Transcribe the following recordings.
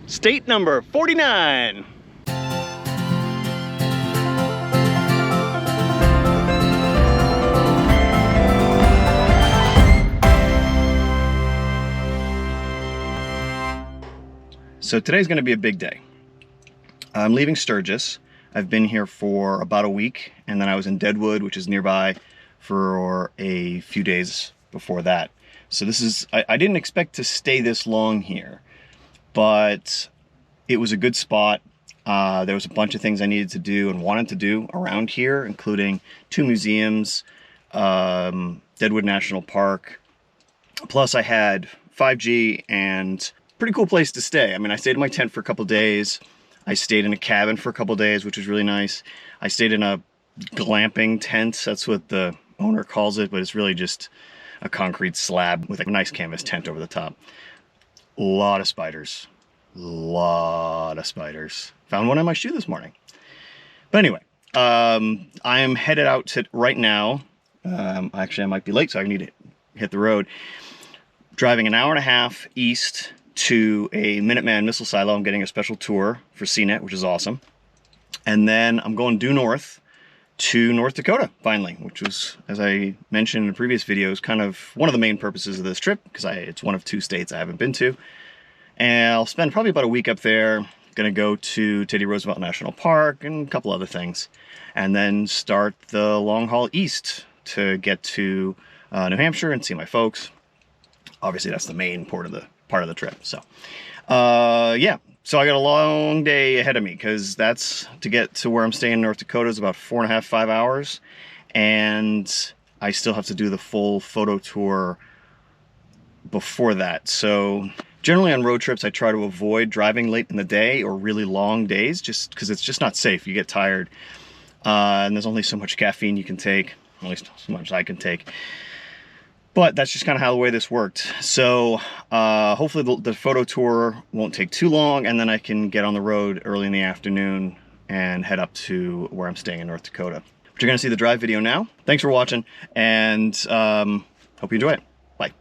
State number 49. So today's going to be a big day. I'm leaving Sturgis. I've been here for about a week, and then I was in Deadwood, which is nearby, for a few days before that. So this is, I didn't expect to stay this long here, but it was a good spot. There was a bunch of things I needed to do and wanted to do around here, including 2 museums, Deadwood National Park. Plus I had 5G and pretty cool place to stay. I mean, I stayed in my tent for a couple days. I stayed in a cabin for a couple days, which was really nice. I stayed in a glamping tent. That's what the owner calls it, but it's really just a concrete slab with a nice canvas tent over the top. A lot of spiders. Lot of spiders. Found one in my shoe this morning. But anyway, I am headed out to right now. Actually, I might be late, so I need to hit the road. Driving an hour and a half east to a Minuteman missile silo. I'm getting a special tour for CNET, which is awesome. And then I'm going due north to North Dakota, finally, which was, as I mentioned in the previous videos, kind of one of the main purposes of this trip, because it's one of 2 states I haven't been to. And I'll spend probably about a week up there. Gonna go to Teddy Roosevelt National Park and a couple other things. And then start the long haul east to get to New Hampshire and see my folks. Obviously, that's the main part of the trip. So, yeah. So I got a long day ahead of me, because that's to get to where I'm staying in North Dakota is about 4.5 to 5 hours. And I still have to do the full photo tour before that. So generally on road trips, I try to avoid driving late in the day or really long days, just because it's just not safe. You get tired. And there's only so much caffeine you can take, at least so much I can take. But that's just kind of how the way this worked. So hopefully the photo tour won't take too long, and then I can get on the road early in the afternoon and head up to where I'm staying in North Dakota. But you're gonna see the drive video now. Thanks for watching, and hope you enjoy it. Bye.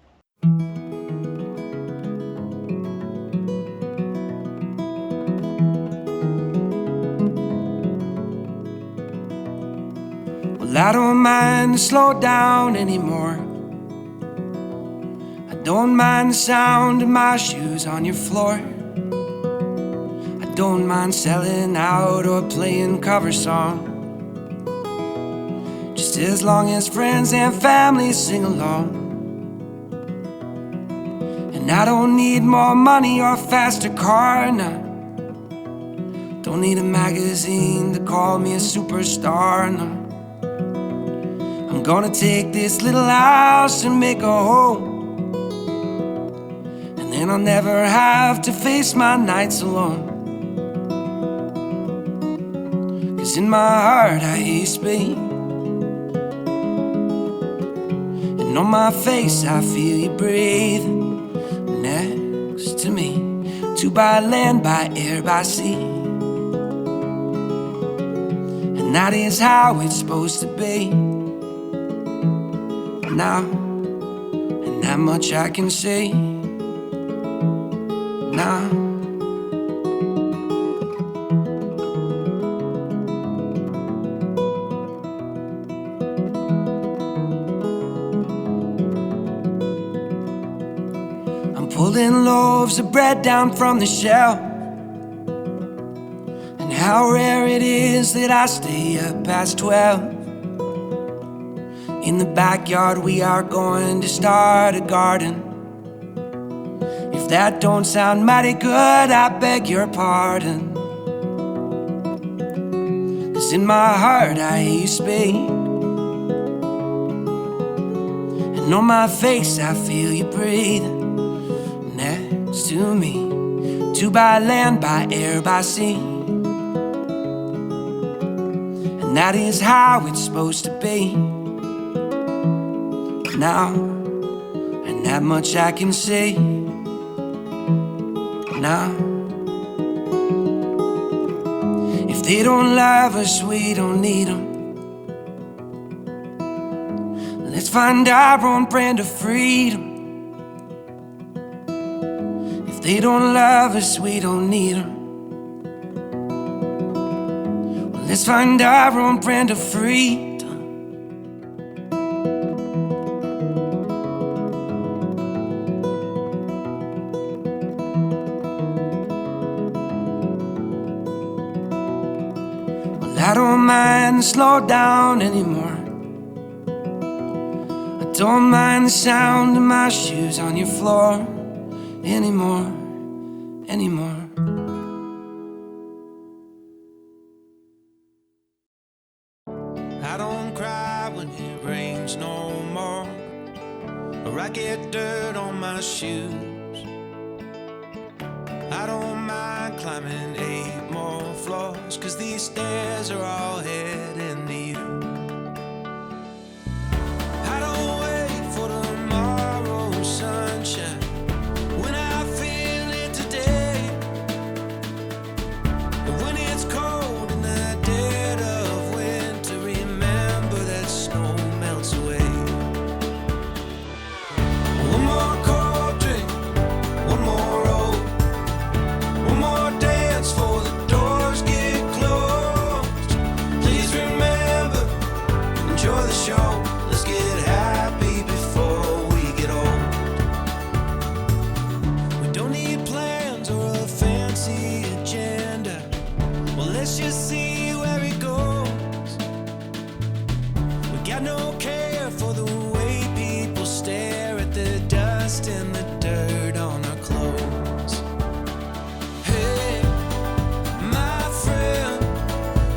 Well, I don't mind to slow down anymore. Don't mind the sound of my shoes on your floor. I don't mind selling out or playing cover song, just as long as friends and family sing along. And I don't need more money or a faster car, no. Don't need a magazine to call me a superstar, no. I'm gonna take this little house and make a home, and I'll never have to face my nights alone. 'Cause in my heart I hear you speak, and on my face I feel you breathe next to me. 2 by land, by air, by sea, and that is how it's supposed to be. Now, and that much I can say. Now, I'm pulling loaves of bread down from the shelf, and how rare it is that I stay up past 12. In the backyard we are going to start a garden. If that don't sound mighty good, I beg your pardon. 'Cause in my heart I hear you speak, and on my face I feel you breathe next to me. 2 by land, by air, by sea, and that is how it's supposed to be. Now, and that much I can say. Now, if they don't love us, we don't need them. Let's find our own brand of freedom. If they don't love us, we don't need them. Well, let's find our own brand of freedom. Well, I don't mind the slow down anymore. I don't mind the sound of my shoes on your floor anymore. I don't cry when it rains no more, or I get dirt on my shoes. I don't mind climbing 8 more floors, 'cause these stairs are all heading to you. I don't wait for tomorrow's sunshine when I feel it today. And when it's cold in the dead of winter, remember that snow melts away. One more cold drink, one more roll, one more dance for the doors get closed. Please remember, enjoy the show. Let's get happy before we get old. We don't need plans or a fancy agenda. Well, let's just see where it goes. We got no care for the way people stare at the dust and the dirt on our clothes. Hey, my friend,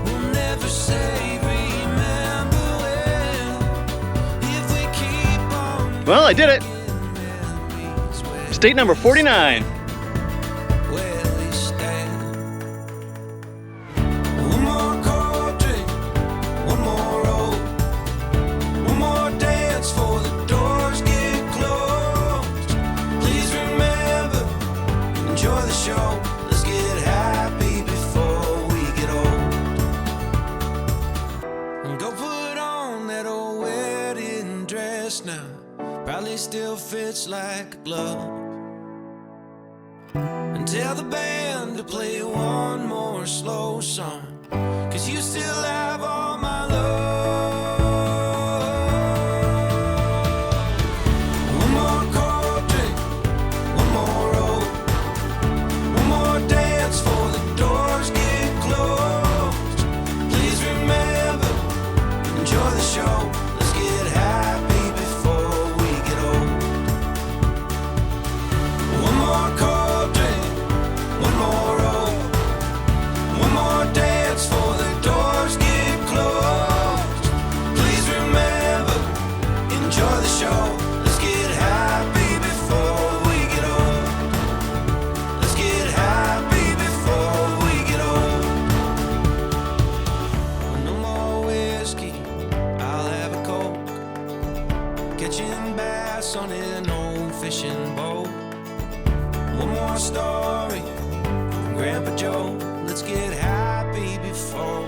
we'll never say remember when, if we keep on Well, I did it. memories where State number 49. we stand. One more cold drink, one more roll, one more dance for the doors get closed. Please remember, enjoy the show. Let's get happy before we get old. And go put on that old wedding dress now. Probably still fits like a glove. And tell the band to play one more slow song, 'cause you still have all my love. One more cold drink, one more roll, one more dance for the doors get closed. Please remember, enjoy the show. Let's get happy before we get old. One more cold drink, one more roll, one more dance for the doors get closed. Please remember, enjoy the show. Let's get happy before we get old. Let's get happy before we get old. No more whiskey, I'll have a Coke. Catching bass on an old fishing boat. One more story from Grandpa Joe. Let's get happy before